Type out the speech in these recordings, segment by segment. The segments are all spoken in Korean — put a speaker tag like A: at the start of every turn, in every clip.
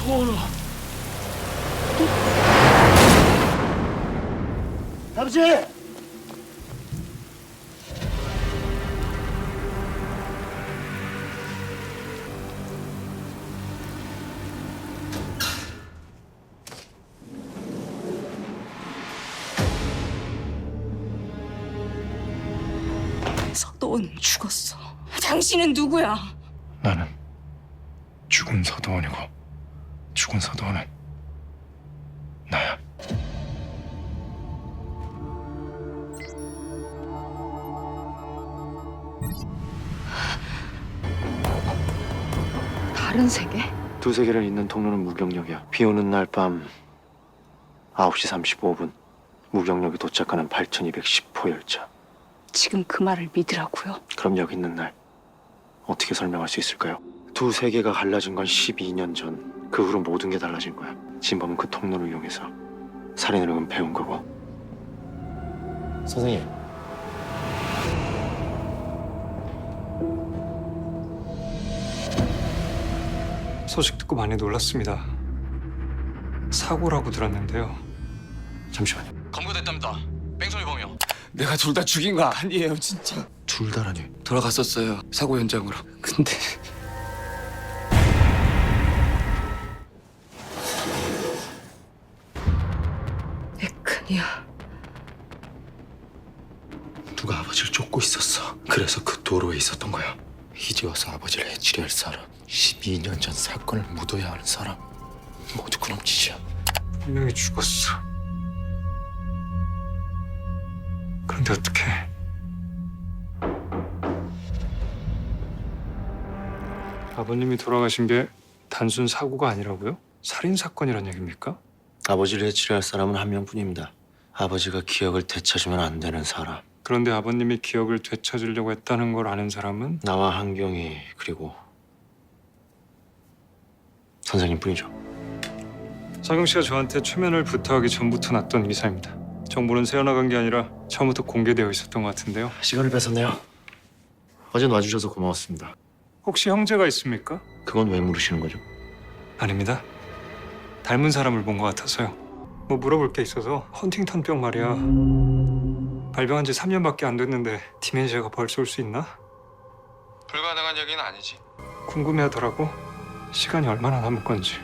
A: 뭐하노? 아버지!
B: 서도원 죽었어. 당신은 누구야?
C: 나는 죽은 서도원이고 죽은 서도원은 나야.
B: 다른 세계?
D: 두세 개를 잇는 통로는 무경역이야. 비 오는 날 밤 9시 35분 무경역에 도착하는 8210호 열차.
B: 지금 그 말을 믿으라고요?
D: 그럼 여기 있는 날 어떻게 설명할 수 있을까요? 두세 개가 갈라진 건 12년 전. 그 후로 모든 게 달라진 거야. 진범은 그 통로를 이용해서 살인을 은폐해온 거고. 선생님.
C: 소식 듣고 많이 놀랐습니다. 사고라고 들었는데요.
D: 잠시만요.
E: 검거됐답니다. 뺑소니 범이요.
A: 내가 둘 다 죽인 거 아니에요, 진짜.
D: 둘 다라니.
A: 돌아갔었어요, 사고 현장으로. 근데
B: 에크니아.
D: 누가 아버지를 쫓고 있었어. 그래서 그 도로에 있었던 거야. 이제 와서 아버지를 해치려 할 사람, 12년 전 사건을 묻어야 하는 사람, 모두 그놈 짓이야.
C: 분명히 죽었어. 그런데 어떻게? 아버님이 돌아가신 게 단순 사고가 아니라고요? 살인 사건이란 얘기입니까?
D: 아버지를 해치려 할 사람은 한 명뿐입니다. 아버지가 기억을 되찾으면 안 되는 사람.
C: 그런데 아버님이 기억을 되찾으려고 했다는 걸 아는 사람은
D: 나와 한경이 그리고 선생님뿐이죠.
C: 사경 씨가 저한테 최면을 부탁하기 전부터 났던 기사입니다. 정보는 새어나간 게 아니라 처음부터 공개되어 있었던 것 같은데요.
D: 시간을 뺏었네요. 어젠 와주셔서 고마웠습니다.
C: 혹시 형제가 있습니까?
D: 그건 왜 물으시는 거죠?
C: 아닙니다. 닮은 사람을 본 것 같아서요. 뭐 물어볼 게 있어서 헌팅턴병 말이야. 발병한 지 3년밖에 안 됐는데 디멘시아가 벌써 올 수 있나?
E: 불가능한 얘기는 아니지.
C: 궁금해하더라고. 시간이 얼마나 남을 건지.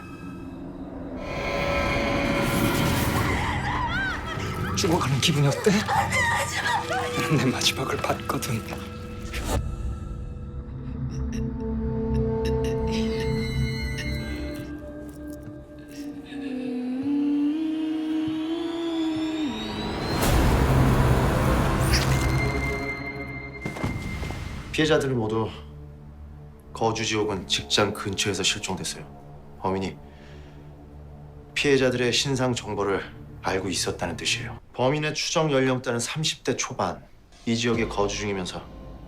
C: 죽어가는 기분이 어때? 내 마지막을 봤거든.
D: 피해자들은 모두 거주지 혹은 직장 근처에서 실종됐어요. 범인이 피해자들의 신상 정보를 알고 있었다는 뜻이에요. 범인의 추정 연령대는 30대 초반. 이 지역에 거주 중이면서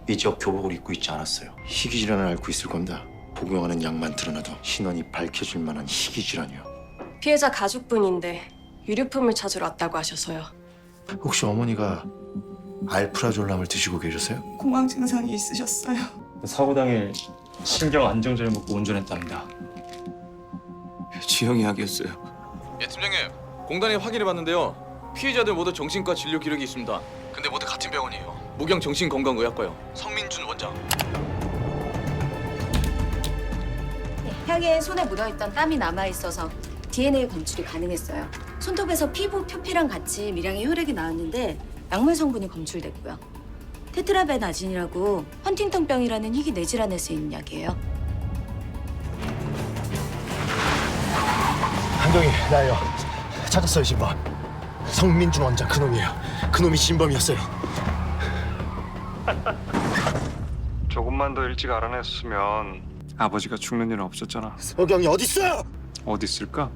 D: 이 지역 교복을 입고 있지 않았어요. 희귀 질환을 앓고 있을 겁니다. 복용하는 약만 드러나도 신원이 밝혀질 만한 희귀 질환이요.
F: 피해자 가족분인데 유류품을 찾으러 왔다고 하셔서요.
D: 혹시 어머니가 알프라졸람을 드시고 계셨어요?
B: 공황 증상이 있으셨어요.
G: 사고 당일 신경 안정제를 먹고 운전했답니다.
A: 지영 이야기였어요.
E: 예, 팀장님. 공단에 확인해봤는데요. 피해자들 모두 정신과 진료 기록이 있습니다. 근데 모두 같은 병원이에요. 무경 정신건강의학과요. 성민준 원장.
H: 향에 손에 묻어있던 땀이 남아있어서 DNA 검출이 가능했어요. 손톱에서 피부 표피랑 같이 미량의 혈액이 나왔는데 약물 성분이 검출됐고요. 테트라베나진이라고 헌팅턴병이라는 희귀 뇌질환에 쓰이는 약이에요.
D: 한경이 나예요. 찾았어요, 진범. 성민준 원장 그놈이에요. 그놈이 진범이었어요.
C: 조금만 더 일찍 알아냈으면 아버지가 죽는 일은 없었잖아.
D: 서경이 어딨어요?
C: 어디 있을까?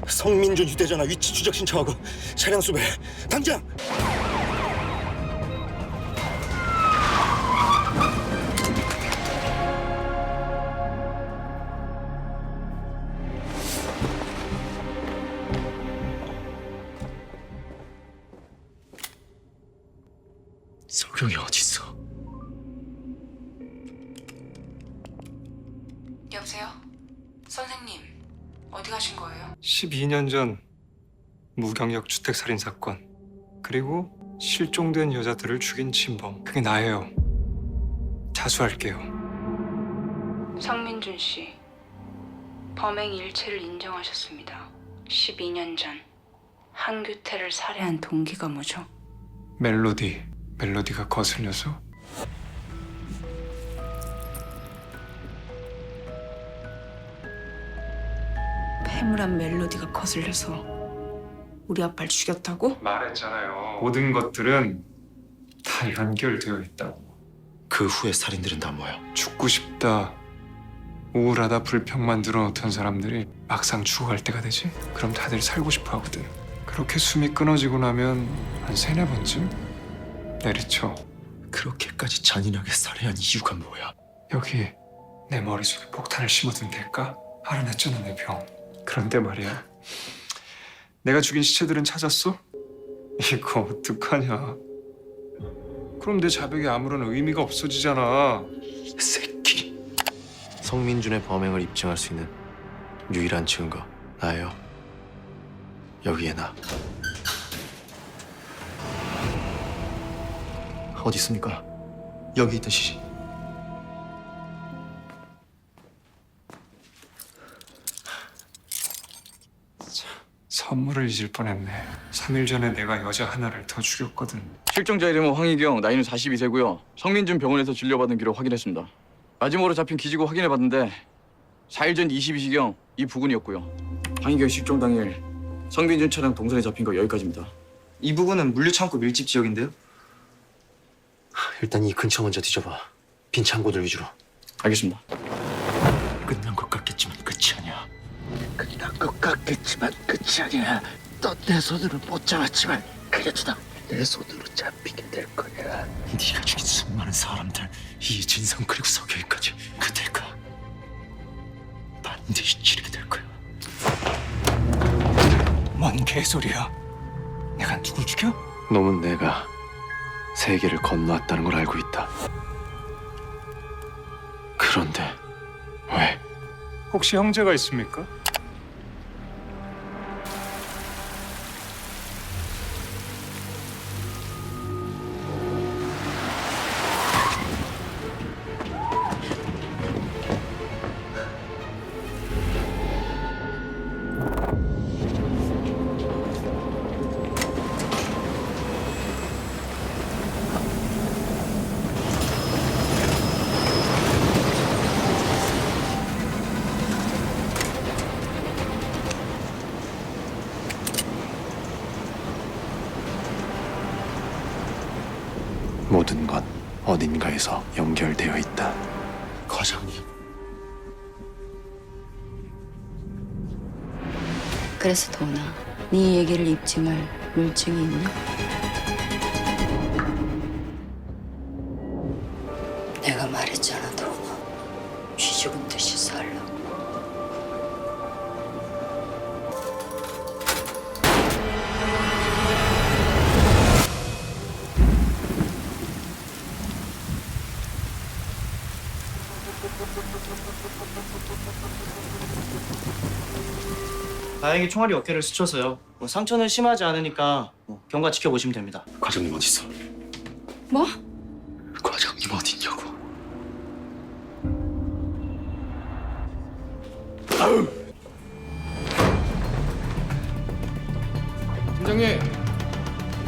D: 성민준 휴대전화 위치 추적 신청하고 차량 수배 당장! 석영이 어딨어?
B: 여보세요? 선생님, 어디 가신 거예요?
C: 12년 전 무경력 주택살인 사건 그리고 실종된 여자들을 죽인 진범 그게 나예요. 자수할게요.
B: 성민준 씨, 범행 일체를 인정하셨습니다. 12년 전 한규태를 살해한 동기가 뭐죠?
C: 멜로디가 거슬려서
B: 패물한 멜로디가 거슬려서 우리 아빠를 죽였다고?
C: 말했잖아요. 모든 것들은 다 연결되어 있다고.
D: 그 후에 살인들은 다 뭐야?
C: 죽고 싶다, 우울하다, 불평만 늘어놓던 사람들이 막상 죽어갈 때가 되지? 그럼 다들 살고 싶어 하거든. 그렇게 숨이 끊어지고 나면 한 3-4번쯤 내리쳐.
D: 그렇게까지 잔인하게 살해한 이유가 뭐야?
C: 여기 내 머릿속에 폭탄을 심어둔 데일까? 알아냈잖아, 내 병. 그런데 말이야, 내가 죽인 시체들은 찾았어? 이거 어떡하냐. 그럼 내 자백이 아무런 의미가 없어지잖아.
D: 새끼. 성민준의 범행을 입증할 수 있는 유일한 증거 나예요. 여기에 나. 어디 있습니까? 여기 있듯이.
C: 선물을 잊을 뻔했네. 3일 전에 내가 여자 하나를 더 죽였거든.
E: 실종자 이름은 황희경, 나이는 42세고요. 성민준 병원에서 진료받은 기록 확인했습니다. 마지막으로 잡힌 기지고 확인해봤는데 4일 전 22시경 이 부근이었고요. 황희경 실종 당일 성민준 차량 동선에 잡힌 거 여기까지입니다.
I: 이 부분은 물류창고 밀집 지역인데요.
D: 일단 이 근처 먼저 뒤져봐. 빈 창고들 위주로.
E: 알겠습니다.
D: 끝난 것 같겠지만 끝이 아니야.
A: 끝난 것 같겠지만 끝이 아니야. 넌 내 손으로 못 잡았지만 그래도 난 내 손으로 잡히게 될 거야.
D: 네가 죽인 수많은 사람들, 이진성 그리고 서계까지 그 대가 반드시 치르게 될 거야.
C: 뭔 개소리야. 내가 누굴 죽여?
D: 놈은 내가 세계를 건너왔다는 걸 알고 있다. 그런데 왜?
C: 혹시 형제가 있습니까?
D: 모든 건 어딘가에서 연결되어 있다. 과장님.
H: 그래서 도훈아, 네 얘기를 입증할 물증이 있냐?
B: 내가 말했잖아, 도훈아. 쥐 죽은 듯이 살라고.
I: 다행히 총알이 어깨를 스쳐서요. 상처는 심하지 않으니까 경과 지켜보시면 됩니다.
D: 과장님 어디 있어?
B: 뭐?
D: 과장님 어딨냐고.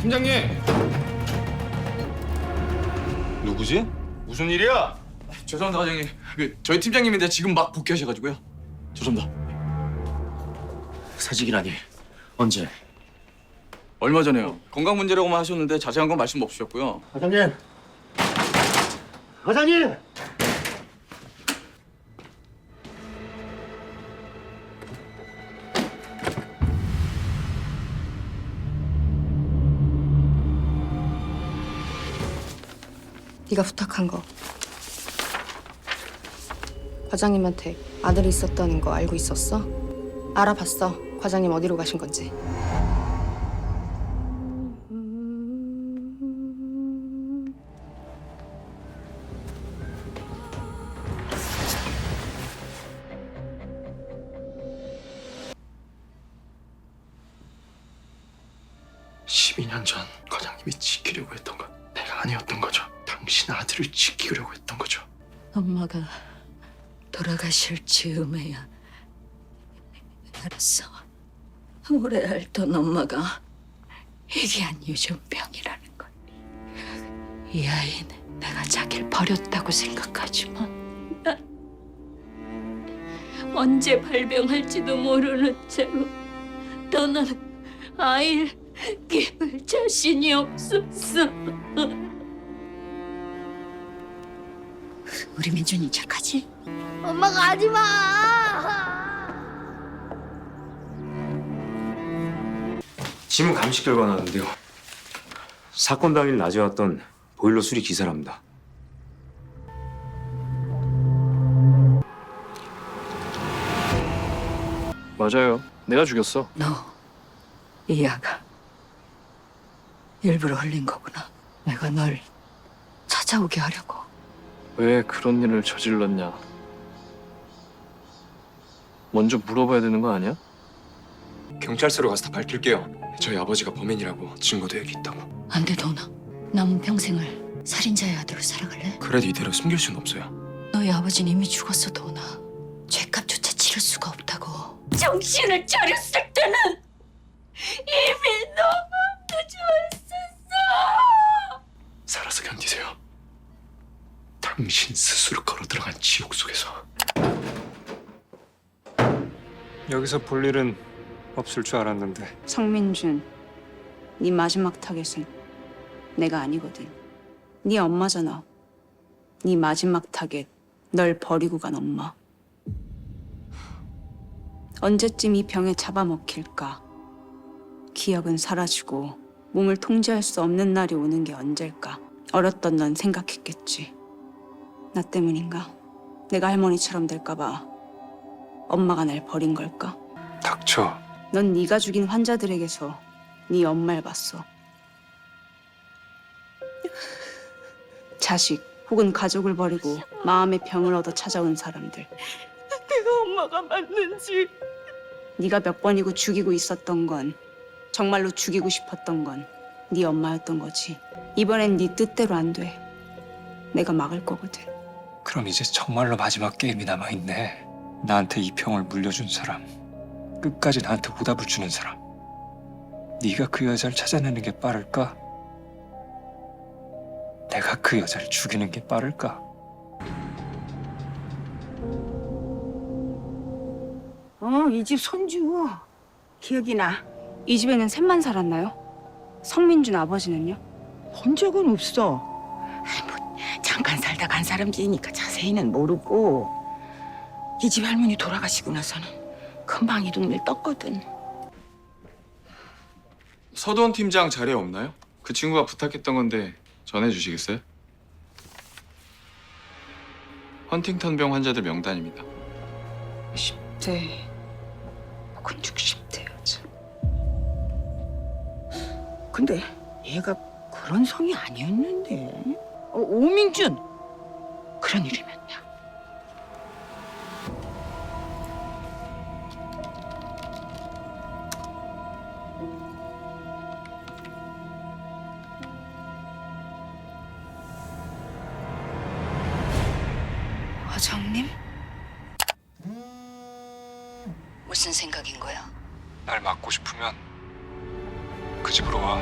E: 팀장님.
D: 누구지?
E: 무슨 일이야? 죄송합니다, 과장님. 저희 팀장님인데 지금 막 복귀하셔가지고요. 죄송합니다.
I: 사직이라니. 언제?
E: 얼마 전에요. 건강 문제라고만 하셨는데 자세한 건 말씀 없으셨고요.
A: 과장님. 과장님.
H: 네가 부탁한 거. 과장님한테 아들이 있었다는 거 알고 있었어? 알아봤어. 과장님 어디로 가신 건지.
D: 2년 전 과장님이 지키려고 했던 건 내가 아니었던 거죠. 당신 아들을 지키려고 했던 거죠.
B: 엄마가 돌아가실 즈음에야 알았어. 오래 알던 엄마가 희귀한 유전병이라는 걸. 이 아이는 내가 자기를 버렸다고 생각하지만 난 언제 발병할지도 모르는 채로 떠나는 아이를 키울 자신이 없었어. 우리 민준이 착하지?
J: 엄마가 하지 마.
K: 지문 감식 결과 나왔는데요. 사건 당일 낮에 왔던 보일러 수리 기사랍니다.
E: 맞아요. 내가 죽였어.
B: 너 이하가 일부러 흘린 거구나. 내가 널 찾아오게 하려고.
E: 왜 그런 일을 저질렀냐? 먼저 물어봐야 되는 거 아니야?
C: 경찰서로 가서 다 밝힐게요. 저희 아버지가 범인이라고 증거도 여기 있다고.
B: 안 돼, 도나. 남은 평생을 살인자의 아들로 살아갈래?
C: 그래도 이대로 숨길 수는 없어요.
B: 너희 아버지는 이미 죽었어, 도나. 죄값조차 치를 수가 없다고. 정신을 차렸을 때는 이미 너무 늦었었어.
D: 살아서 견디세요. 당신 스스로 걸어 들어간 지옥 속에서.
C: 여기서 볼 일은 없을 줄 알았는데.
H: 성민준, 네 마지막 타겟은 내가 아니거든. 네 엄마잖아. 네 마지막 타겟, 널 버리고 간 엄마. 언제쯤 이 병에 잡아먹힐까? 기억은 사라지고 몸을 통제할 수 없는 날이 오는 게 언제일까? 어렸던 넌 생각했겠지. 나 때문인가? 내가 할머니처럼 될까 봐 엄마가 날 버린 걸까?
C: 닥쳐.
H: 넌 네가 죽인 환자들에게서 네 엄마를 봤어. 자식 혹은 가족을 버리고 마음의 병을 얻어 찾아온 사람들.
B: 내가 엄마가 맞는지.
H: 네가 몇 번이고 죽이고 있었던 건, 정말로 죽이고 싶었던 건 네 엄마였던 거지. 이번엔 네 뜻대로 안 돼. 내가 막을 거거든.
C: 그럼 이제 정말로 마지막 게임이 남아있네. 나한테 이 병을 물려준 사람, 끝까지 나한테 보답을 주는 사람. 네가 그 여자를 찾아내는 게 빠를까? 내가 그 여자를 죽이는 게 빠를까?
B: 이 집 손주. 기억이 나.
H: 이 집에는 셋만 살았나요? 성민준 아버지는요?
B: 본 적은 없어. 잠깐 살다 간 사람들이니까 자세히는 모르고. 이 집 할머니 돌아가시고 나서는 금방 이 동네를 떴거든.
E: 서도원 팀장 자리에 없나요? 그 친구가 부탁했던 건데 전해주시겠어요? 헌팅턴병 환자들 명단입니다.
B: 10대 혹은 60대 여자. 근데 얘가 그런 성이 아니었는데. 오민준. 그런 이름이었냐?
H: 과장님?
B: 무슨 생각인 거야?
C: 날 맞고 싶으면 그 집으로 와.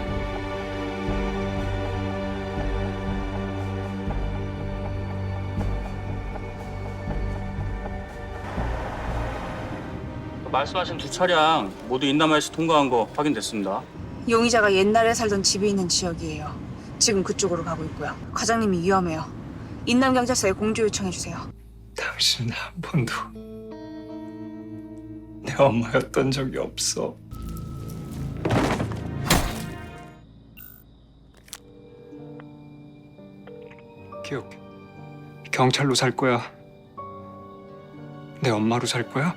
G: 말씀하신 두 차량 모두 인남아에서 통과한 거 확인됐습니다.
H: 용의자가 옛날에 살던 집이 있는 지역이에요. 지금 그쪽으로 가고 있고요. 과장님이 위험해요. 인남경찰서에 공조 요청해주세요.
C: 당신은 한 번도 내 엄마였던 적이 없어. 기억해. 경찰로 살 거야. 내 엄마로 살 거야?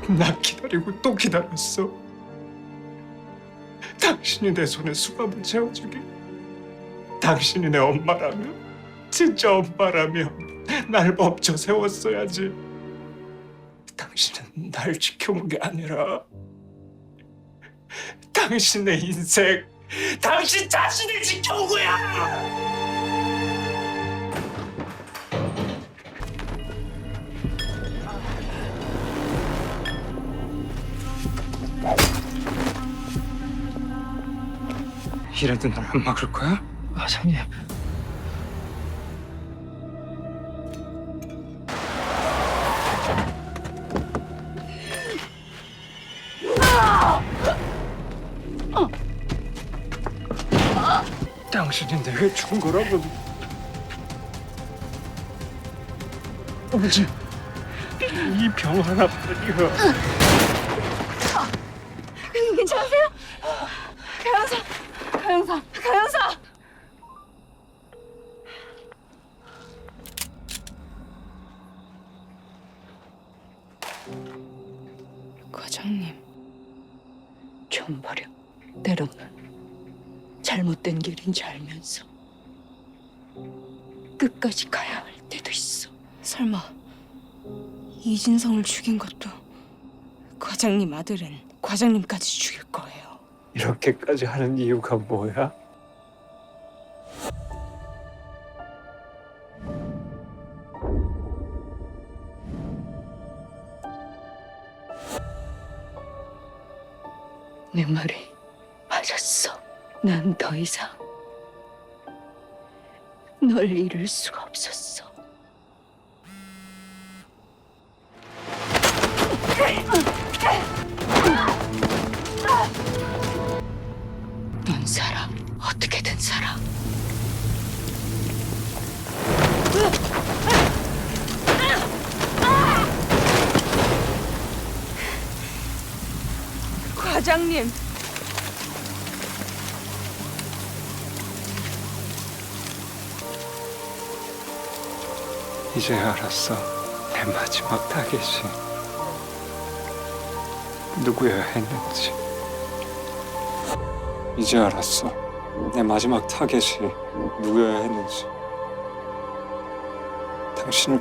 C: 나 기다리고 또 기다렸어. 당신이 내 손에 수갑을 채워주길. 당신이 내 엄마라면, 진짜 엄마라면 날 멈춰 세웠어야지. 당신은 날 지켜본 게 아니라 당신의 인생, 당신 자신을 지켜온 거야. 이래도 날 안 막을 거야?
A: 과장님.
C: 당신이 내가 죽은 거라고. 아버지, 이 병 하나뿐이야.
H: 괜찮으세요? 가연사. 과장님, 좀 버려. 때로는 잘못된 길인지 알면서 끝까지 가야 할 때도 있어. 설마 이진성을 죽인 것도 과장님 아들은 과장님까지 죽일 거예요.
C: 이렇게까지 하는 이유가 뭐야?
B: 내 말이 맞았어. 난 더 이상 널 잃을 수가 없었어. 넌 살아. 어떻게든 살아.
H: 과장님.
C: 이제 알았어. 내 마지막 타겟이 누구여야 했는지. 이제 알았어. 내 마지막 타겟이 누구여야 했는지. 당신을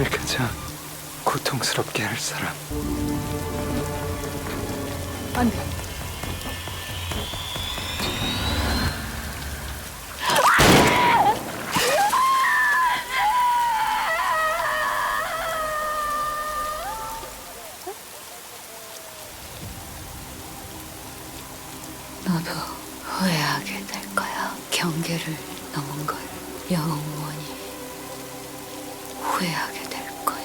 C: 가장 고통스럽게 할 사람.
H: 안 돼.
B: 너도 후회하게 될 거야. 경계를 넘은 걸 영원히 후회하게 될 거야.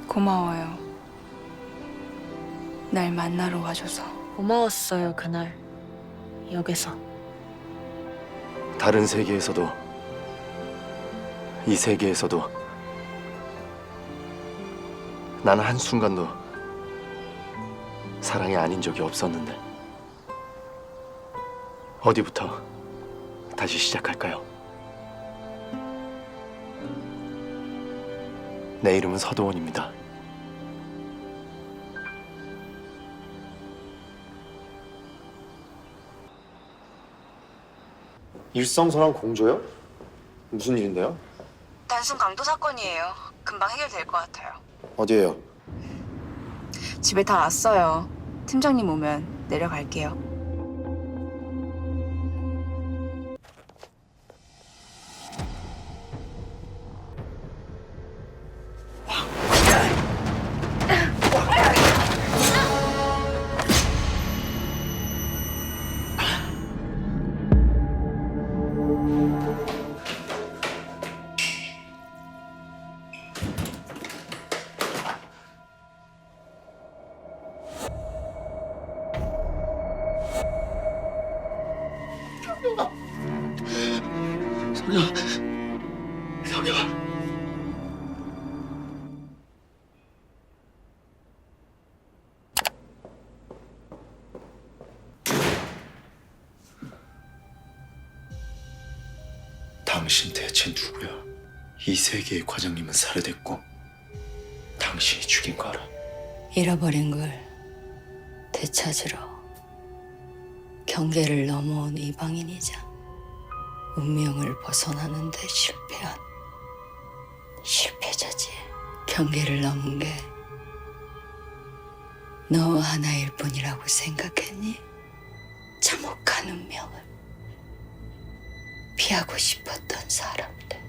H: 고마워요. 날 만나러 와줘서.
F: 고마웠어요, 그날. 역에서.
D: 다른 세계에서도 이 세계에서도 나는 한순간도 사랑이 아닌 적이 없었는데 어디부터 다시 시작할까요? 내 이름은 서도원입니다.
K: 일성서랑 공조요? 무슨 일인데요?
H: 단순 강도 사건이에요. 금방 해결될 것 같아요.
D: 어디에요?
H: 집에 다 왔어요. 팀장님 오면 내려갈게요.
A: 성혁아.
D: 당신 대체 누구야? 이 세계의 과장님은 살해됐고 당신이 죽인 거 알아?
B: 잃어버린 걸 되찾으러
J: 경계를 넘어온 이방인이자 운명을 벗어나는 데 실패한 실패자지. 경계를 넘은 게 너 하나일 뿐이라고 생각했니? 참혹한 운명을 피하고 싶었던 사람들.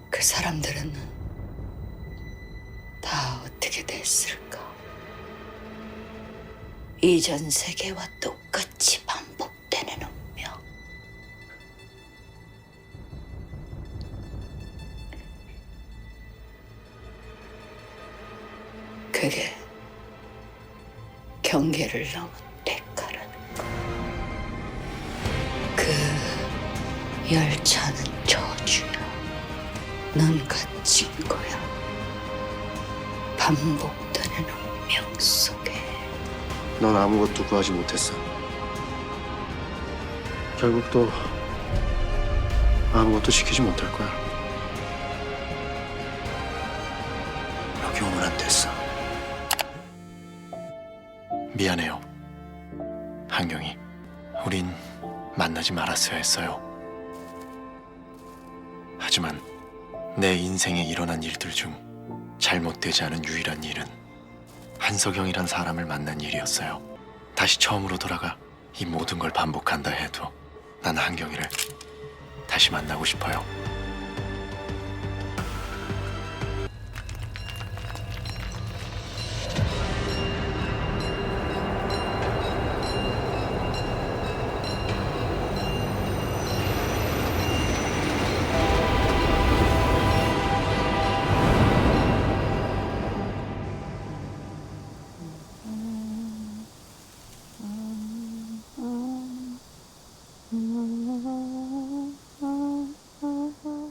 J: 그 사람들은 다 어떻게 됐을까? 이전 세계와 똑같이 반복되는 운명. 그게 경계를 넘은 대가라는 거. 그 열차는 저주야. 넌 갇힌 거야. 반복되는 운명 속에.
D: 넌 아무것도 구하지 못했어. 결국 또 아무것도 지키지 못할 거야. 여기 오면 안 됐어. 미안해요, 한경이. 우린 만나지 말았어야 했어요. 하지만 내 인생에 일어난 일들 중 잘못되지 않은 유일한 일은 한석영이란 사람을 만난 일이었어요. 다시 처음으로 돌아가 이 모든 걸 반복한다 해도 난 한경이를 다시 만나고 싶어요.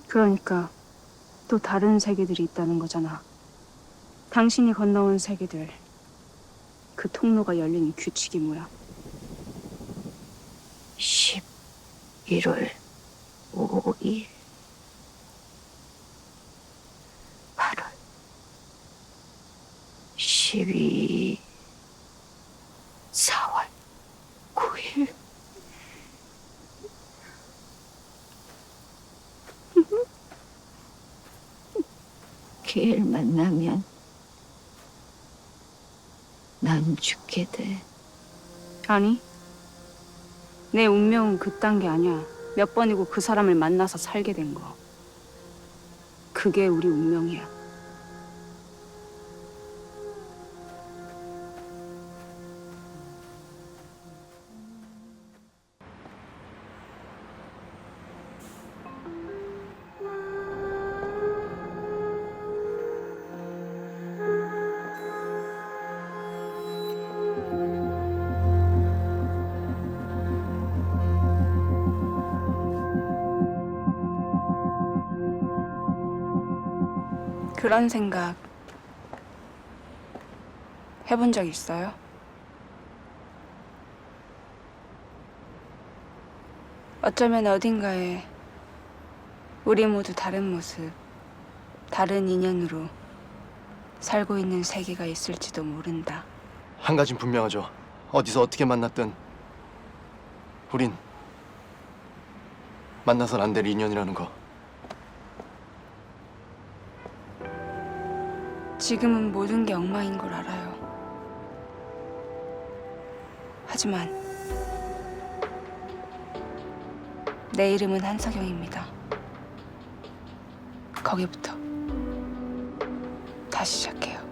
H: 그러니까 또 다른 세계들이 있다는 거잖아. 당신이 건너온 세계들. 그 통로가 열리는 규칙이 뭐야?
J: 11월 5일 8월 12 4월 9일. 걔를 만나면 난 죽게 돼.
H: 아니, 내 운명은 그딴 게 아니야. 몇 번이고 그 사람을 만나서 살게 된 거. 그게 우리 운명이야. 그런 생각 해본 적 있어요? 어쩌면 어딘가에 우리 모두 다른 모습, 다른 인연으로 살고 있는 세계가 있을지도 모른다.
D: 한 가진 분명하죠. 어디서 어떻게 만났든 우린 만나선 안 될 인연이라는 거.
H: 지금은 모든 게 엉망인 걸 알아요. 하지만 내 이름은 한석영입니다. 거기부터 다시 시작해요.